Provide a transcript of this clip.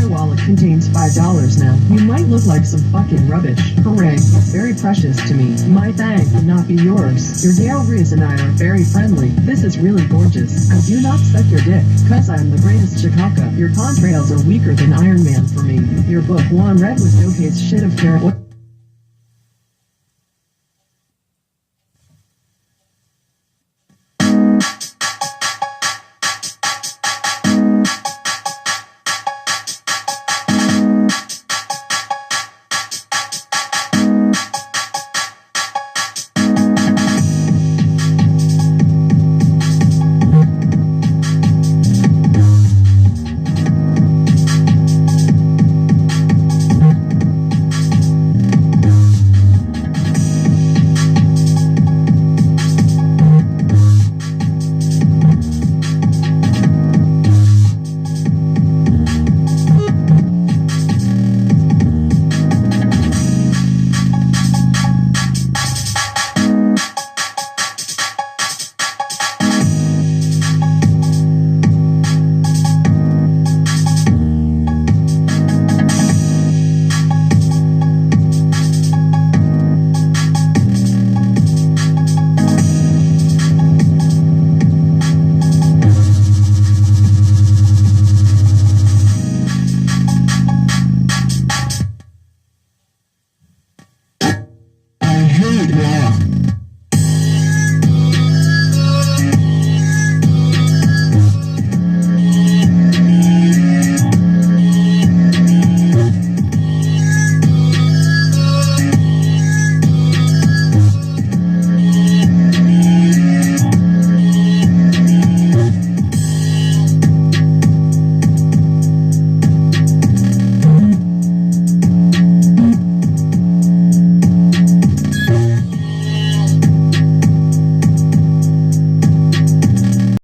My wallet contains $5 now. You might look like some fucking rubbish. Hooray. Very precious to me. My thank will not be yours. Your Gale Riz and I are very friendly. This is really gorgeous. I do not suck your dick, cause I'm the greatest Chicago. Your contrails are weaker than Iron Man for me. Your book One Red was okay as shit of carrot.